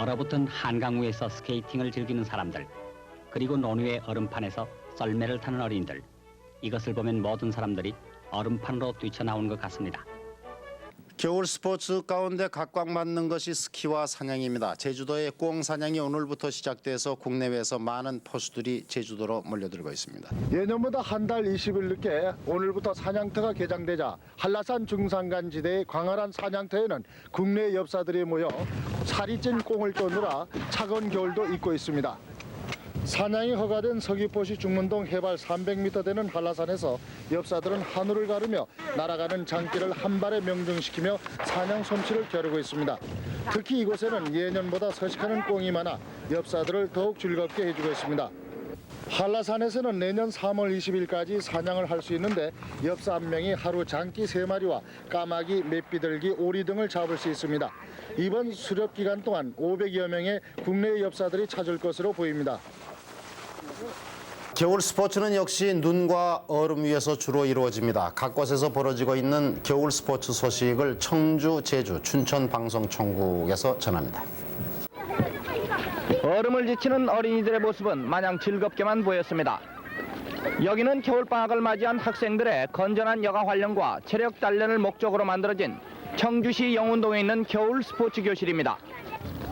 얼어붙은 한강 위에서 스케이팅을 즐기는 사람들, 그리고 논위의 얼음판에서 썰매를 타는 어린이들. 이것을 보면 모든 사람들이 얼음판으로 뛰쳐나온 것 같습니다. 겨울 스포츠 가운데 각광받는 것이 스키와 사냥입니다. 제주도의 꽁 사냥이 오늘부터 시작돼서 국내외에서 많은 포수들이 제주도로 몰려들고 있습니다. 예년보다 한 달 20일 늦게 오늘부터 사냥터가 개장되자 한라산 중산간지대의 광활한 사냥터에는 국내 엽사들이 모여 살이 찐 꽁을 떠느라 차가운 겨울도 잊고 있습니다. 사냥이 허가된 서귀포시 중문동 해발 300m 되는 한라산에서 엽사들은 하늘을 가르며 날아가는 장기를 한 발에 명중시키며 사냥 솜씨를 겨루고 있습니다. 특히 이곳에는 예년보다 서식하는 꽁이 많아 엽사들을 더욱 즐겁게 해주고 있습니다. 한라산에서는 내년 3월 20일까지 사냥을 할 수 있는데 엽사 한 명이 하루 장기 3마리와 까마귀, 맷비둘기, 오리 등을 잡을 수 있습니다. 이번 수렵 기간 동안 500여 명의 국내 엽사들이 찾을 것으로 보입니다. 겨울 스포츠는 역시 눈과 얼음 위에서 주로 이루어집니다. 각 곳에서 벌어지고 있는 겨울 스포츠 소식을 청주, 제주, 춘천 방송총국에서 전합니다. 얼음을 지치는 어린이들의 모습은 마냥 즐겁게만 보였습니다. 여기는 겨울방학을 맞이한 학생들의 건전한 여가 활용과 체력 단련을 목적으로 만들어진 청주시 영운동에 있는 겨울 스포츠 교실입니다.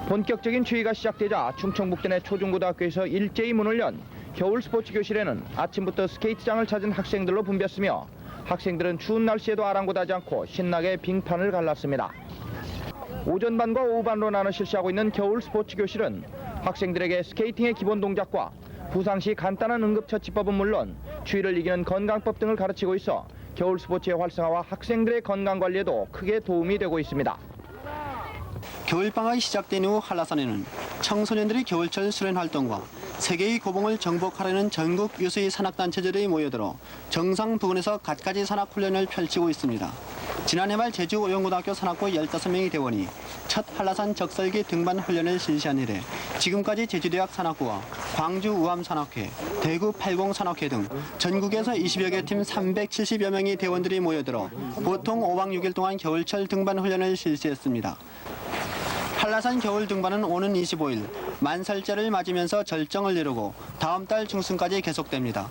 본격적인 추위가 시작되자 충청북도 내 초중고등학교에서 일제히 문을 연 겨울 스포츠 교실에는 아침부터 스케이트장을 찾은 학생들로 붐볐으며 학생들은 추운 날씨에도 아랑곳하지 않고 신나게 빙판을 갈랐습니다. 오전반과 오후반으로 나눠 실시하고 있는 겨울 스포츠 교실은 학생들에게 스케이팅의 기본 동작과 부상 시 간단한 응급처치법은 물론 추위를 이기는 건강법 등을 가르치고 있어 겨울 스포츠의 활성화와 학생들의 건강관리에도 크게 도움이 되고 있습니다. 겨울방학이 시작된 후 한라산에는 청소년들이 겨울철 수련 활동과 세계의 고봉을 정복하려는 전국 유수의 산악단체들이 모여들어 정상 부근에서 갖가지 산악훈련을 펼치고 있습니다. 지난해 말 제주 오영고등학교 산악부 15명의 대원이 첫 한라산 적설기 등반 훈련을 실시한 이래 지금까지 제주대학 산악부와 광주 우암산악회, 대구 80산악회 등 전국에서 20여 개 팀 370여 명의 대원들이 모여들어 보통 5박 6일 동안 겨울철 등반 훈련을 실시했습니다. 한라산 겨울 등반은 오는 25일 만설제를 맞으면서 절정을 이루고 다음 달 중순까지 계속됩니다.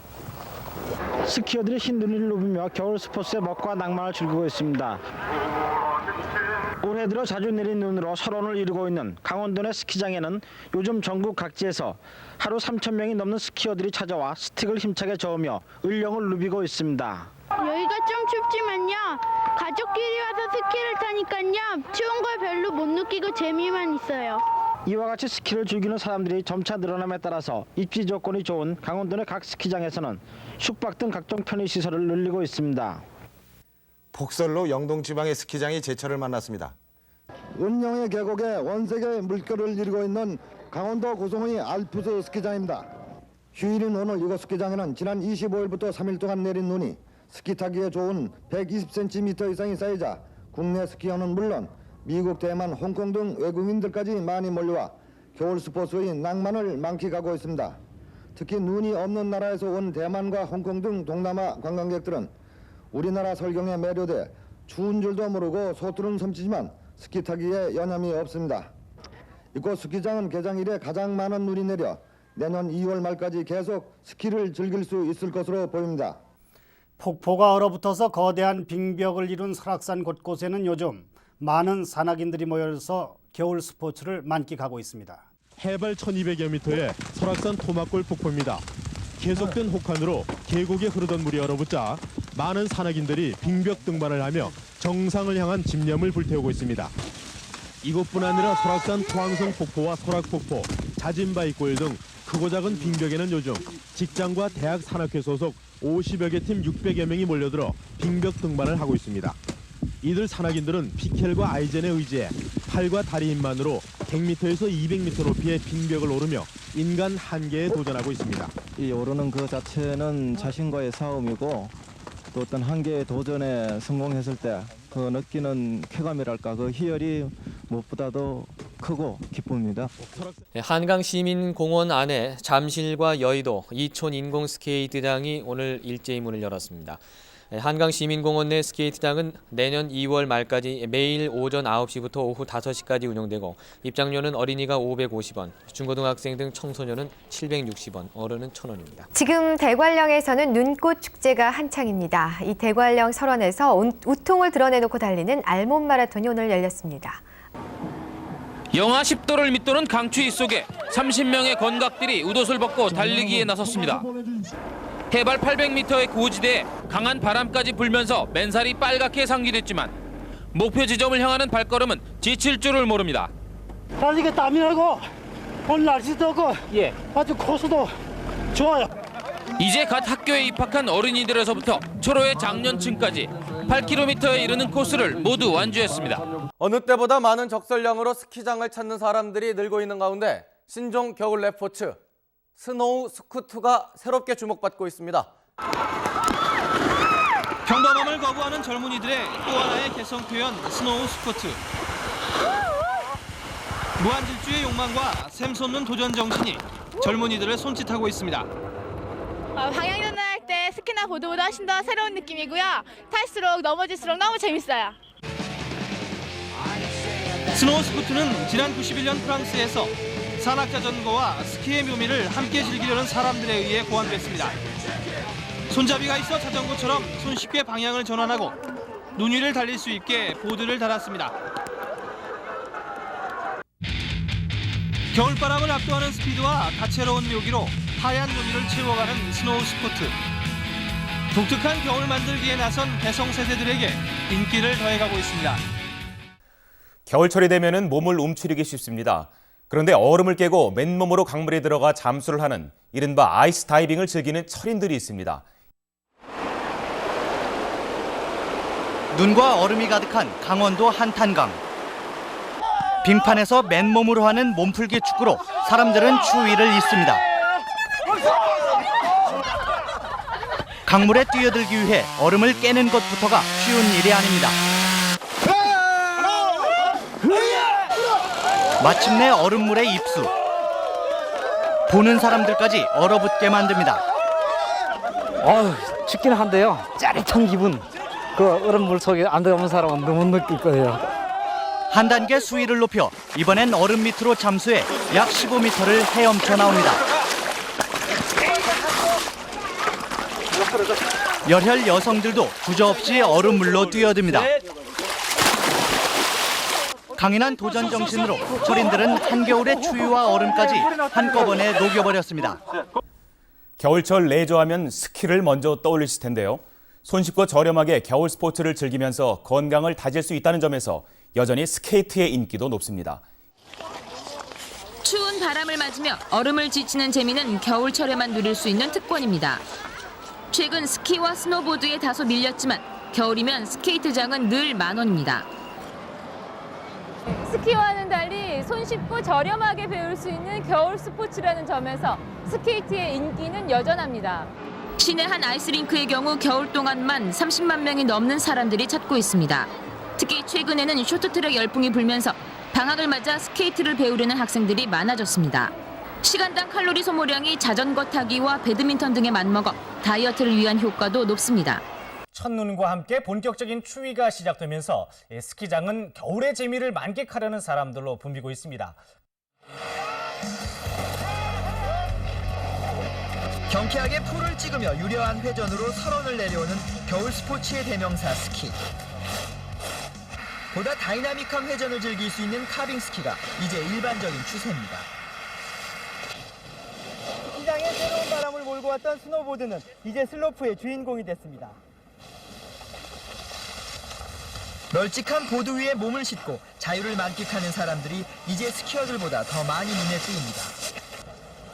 스키어들이 흰눈을 누비며 겨울 스포츠의 멋과 낭만을 즐기고 있습니다. 올해 들어 자주 내린 눈으로 설원을 이루고 있는 강원도 내 스키장에는 요즘 전국 각지에서 하루 3,000명이 넘는 스키어들이 찾아와 스틱을 힘차게 저으며 을령을 누비고 있습니다. 여기가 좀 춥지만요. 가족끼리 와서 스키를 타니까요. 추운 걸 별로 못 느끼고 재미만 있어요. 이와 같이 스키를 즐기는 사람들이 점차 늘어남에 따라서 입지 조건이 좋은 강원도 내 각 스키장에서는 숙박 등 각종 편의시설을 늘리고 있습니다. 폭설로 영동 지방의 스키장이 제철을 만났습니다. 은영의 계곡에 원색의 물결을 이루고 있는 강원도 고성의 알프스 스키장입니다. 휴일인 오늘 이곳 스키장에는 지난 25일부터 3일 동안 내린 눈이 스키 타기에 좋은 120cm 이상이 쌓이자 국내 스키어는 물론 미국, 대만, 홍콩 등 외국인들까지 많이 몰려와 겨울 스포츠의 낭만을 만끽하고 있습니다. 특히 눈이 없는 나라에서 온 대만과 홍콩 등 동남아 관광객들은 우리나라 설경에 매료돼 추운 줄도 모르고 소투는 섬치지만 스키 타기에 여념이 없습니다. 이곳 스키장은 개장 이래 가장 많은 눈이 내려 내년 2월 말까지 계속 스키를 즐길 수 있을 것으로 보입니다. 폭포가 얼어붙어서 거대한 빙벽을 이룬 설악산 곳곳에는 요즘 많은 산악인들이 모여서 겨울 스포츠를 만끽하고 있습니다. 해발 1200여 미터의 설악산 토막골 폭포입니다. 계속된 혹한으로 계곡에 흐르던 물이 얼어붙자 많은 산악인들이 빙벽 등반을 하며 정상을 향한 집념을 불태우고 있습니다. 이곳뿐 아니라 설악산 토항성 폭포와 설악폭포, 자진바위골 등 크고 작은 빙벽에는 요즘 직장과 대학 산악회 소속 50여 개 팀 600여 명이 몰려들어 빙벽 등반을 하고 있습니다. 이들 산악인들은 피켈과 아이젠에 의지해 팔과 다리 힘만으로 100m에서 200m 높이의 빙벽을 오르며 인간 한계에 도전하고 있습니다. 이 오르는 그 자체는 자신과의 싸움이고 또 어떤 한계의 도전에 성공했을 때 그 느끼는 쾌감이랄까 그 희열이 무엇보다도 크고 기쁩니다. 한강시민공원 안에 잠실과 여의도, 이촌 인공스케이트장이 오늘 일제히 문을 열었습니다. 한강시민공원 내 스케이트장은 내년 2월 말까지 매일 오전 9시부터 오후 5시까지 운영되고 입장료는 어린이가 550원, 중고등학생 등 청소년은 760원, 어른은 1,000원입니다. 지금 대관령에서는 눈꽃 축제가 한창입니다. 이 대관령 설원에서 우통을 드러내놓고 달리는 알몸 마라톤이 오늘 열렸습니다. 영하 10도를 밑도는 강추위 속에 30명의 건각들이 웃옷을 벗고 달리기에 나섰습니다. 해발 800m의 고지대에 강한 바람까지 불면서 맨살이 빨갛게 상기됐지만 목표 지점을 향하는 발걸음은 지칠 줄을 모릅니다. 달리기 땀이 나고 오늘 날씨도 좋고 아주 코스도 좋아요. 이제 갓 학교에 입학한 어린이들에서부터 초로의 장년층까지 8km에 이르는 코스를 모두 완주했습니다. 어느 때보다 많은 적설량으로 스키장을 찾는 사람들이 늘고 있는 가운데 신종 겨울 레포츠 스노우 스쿠트가 새롭게 주목받고 있습니다. 평범함을 거부하는 젊은이들의 또 하나의 개성 표현 스노우 스쿠트. 무한질주의 욕망과 샘솟는 도전 정신이 젊은이들을 손짓하고 있습니다. 방향 전환할 때 스키나 보드보다 훨씬 더 새로운 느낌이고요. 탈수록 넘어질수록 너무 재밌어요. 스노우 스쿠트는 지난 91년 프랑스에서 산악자전거와 스키의 묘미를 함께 즐기려는 사람들에 의해 고안됐습니다. 손잡이가 있어 자전거처럼 손쉽게 방향을 전환하고 눈 위를 달릴 수 있게 보드를 달았습니다. 겨울바람을 압도하는 스피드와 다채로운 묘기로 하얀 눈 위를 채워가는 스노우 스쿠트. 독특한 겨울 만들기에 나선 개성 세대들에게 인기를 더해가고 있습니다. 겨울철이 되면은 몸을 움츠리기 쉽습니다. 그런데 얼음을 깨고 맨몸으로 강물에 들어가 잠수를 하는 이른바 아이스 다이빙을 즐기는 철인들이 있습니다. 눈과 얼음이 가득한 강원도 한탄강. 빙판에서 맨몸으로 하는 몸풀기 축구로 사람들은 추위를 잊습니다. 강물에 뛰어들기 위해 얼음을 깨는 것부터가 쉬운 일이 아닙니다. 마침내 얼음물에 입수. 보는 사람들까지 얼어붙게 만듭니다. 춥긴 한데요. 짜릿한 기분. 그 얼음물 속에 안 들어가는 사람은 너무 느낄 거예요. 한 단계 수위를 높여 이번엔 얼음 밑으로 잠수해 약 15m를 헤엄쳐 나옵니다. 열혈 여성들도 주저없이 얼음물로 뛰어듭니다. 강인한 도전 정신으로 철인들은 한겨울의 추위와 얼음까지 한꺼번에 녹여버렸습니다. 겨울철 레저하면 스키를 먼저 떠올리실 텐데요. 손쉽고 저렴하게 겨울 스포츠를 즐기면서 건강을 다질 수 있다는 점에서 여전히 스케이트의 인기도 높습니다. 추운 바람을 맞으며 얼음을 지치는 재미는 겨울철에만 누릴 수 있는 특권입니다. 최근 스키와 스노보드에 다소 밀렸지만 겨울이면 스케이트장은 늘 만원입니다. 스키와는 달리 손쉽고 저렴하게 배울 수 있는 겨울 스포츠라는 점에서 스케이트의 인기는 여전합니다. 시내 한 아이스링크의 경우 겨울 동안만 30만 명이 넘는 사람들이 찾고 있습니다. 특히 최근에는 쇼트트랙 열풍이 불면서 방학을 맞아 스케이트를 배우려는 학생들이 많아졌습니다. 시간당 칼로리 소모량이 자전거 타기와 배드민턴 등에 맞먹어 다이어트를 위한 효과도 높습니다. 첫눈과 함께 본격적인 추위가 시작되면서 스키장은 겨울의 재미를 만끽하려는 사람들로 붐비고 있습니다. 경쾌하게 풀을 찍으며 유려한 회전으로 설원을 내려오는 겨울 스포츠의 대명사 스키. 보다 다이나믹한 회전을 즐길 수 있는 카빙 스키가 이제 일반적인 추세입니다. 스키장에 새로운 바람을 몰고 왔던 스노보드는 이제 슬로프의 주인공이 됐습니다. 널찍한 보드 위에 몸을 싣고 자유를 만끽하는 사람들이 이제 스키어들보다 더 많이 눈에 띄입니다.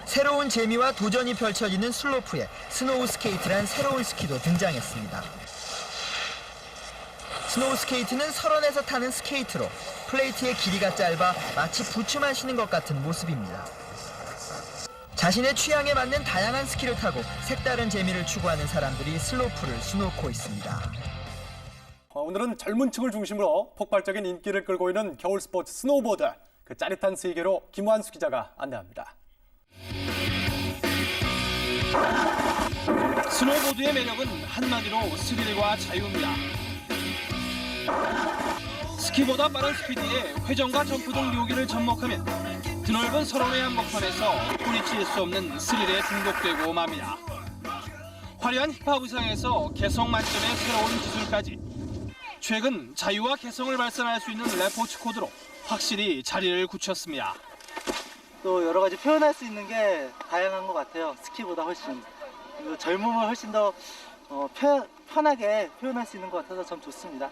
새로운 재미와 도전이 펼쳐지는 슬로프에 스노우 스케이트란 새로운 스키도 등장했습니다. 스노우 스케이트는 설원에서 타는 스케이트로 플레이트의 길이가 짧아 마치 부츠만 신은 것 같은 모습입니다. 자신의 취향에 맞는 다양한 스키를 타고 색다른 재미를 추구하는 사람들이 슬로프를 수놓고 있습니다. 오늘은 젊은 층을 중심으로 폭발적인 인기를 끌고 있는 겨울 스포츠 스노우보드, 그 짜릿한 세계로 김환수 기자가 안내합니다. 스노보드의 매력은 한마디로 스릴과 자유입니다. 스키보다 빠른 스피드에 회전과 점프 등 묘기를 접목하면 드넓은 설원의 한복판에서 뿌리칠 수 없는 스릴에 중독되고 맙니다. 화려한 힙합 의상에서 개성 만점의 새로운 기술까지 최근 자유와 개성을 발산할 수 있는 레포츠 코드로 확실히 자리를 굳혔습니다. 또 여러 가지 표현할 수 있는 게 다양한 것 같아요. 스키보다 훨씬. 그리고 젊음을 훨씬 더 편하게 표현할 수 있는 것 같아서 전 좋습니다.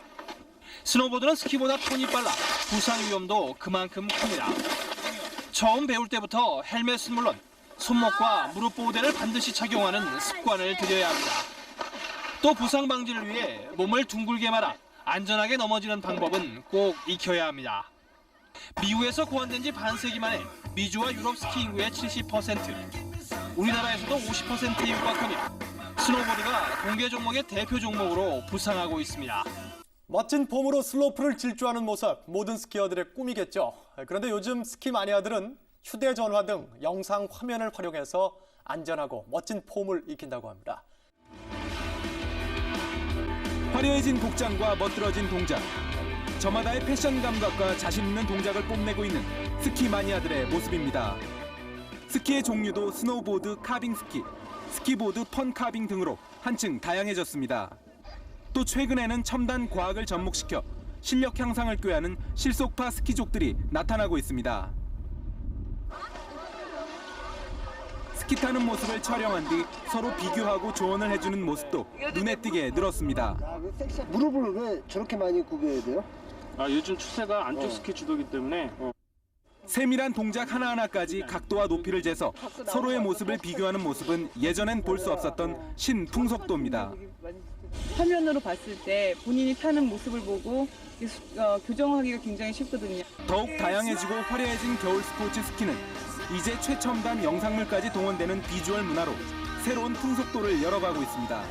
스노보드는 스키보다 톤이 빨라 부상 위험도 그만큼 큽니다. 처음 배울 때부터 헬멧은 물론 손목과 무릎 보호대를 반드시 착용하는 습관을 들여야 합니다. 또 부상 방지를 위해 몸을 둥글게 말아 안전하게 넘어지는 방법은 꼭 익혀야 합니다. 미국에서 고안된 지 반세기 만에 미주와 유럽 스키 인구의 70%, 우리나라에서도 50%에 육박하며 스노보드가 동계 종목의 대표 종목으로 부상하고 있습니다. 멋진 폼으로 슬로프를 질주하는 모습, 모든 스키어들의 꿈이겠죠. 그런데 요즘 스키 마니아들은 휴대전화 등 영상 화면을 활용해서 안전하고 멋진 폼을 익힌다고 합니다. 화려해진 복장과 멋들어진 동작. 저마다의 패션 감각과 자신 있는 동작을 뽐내고 있는 스키 마니아들의 모습입니다. 스키의 종류도 스노우보드, 카빙 스키, 스키보드, 펀 카빙 등으로 한층 다양해졌습니다. 또 최근에는 첨단 과학을 접목시켜 실력 향상을 꾀하는 실속파 스키족들이 나타나고 있습니다. 스키 타는 모습을 촬영한 뒤 서로 비교하고 조언을 해주는 모습도 눈에 띄게 늘었습니다. 무릎을 왜 저렇게 많이 구겨야 돼요? 요즘 추세가 안쪽 스키 주도기 때문에 세밀한 동작 하나하나까지 각도와 높이를 재서 서로의 모습을 비교하는 모습은 예전엔 볼 수 없었던 신풍속도입니다. 화면으로 봤을 때 본인이 타는 모습을 보고 교정하기가 굉장히 쉽거든요. 더욱 다양해지고 화려해진 겨울 스포츠 스키는 이제 최첨단 영상물까지 동원되는 비주얼 문화로 새로운 풍속도를 열어가고 있습니다.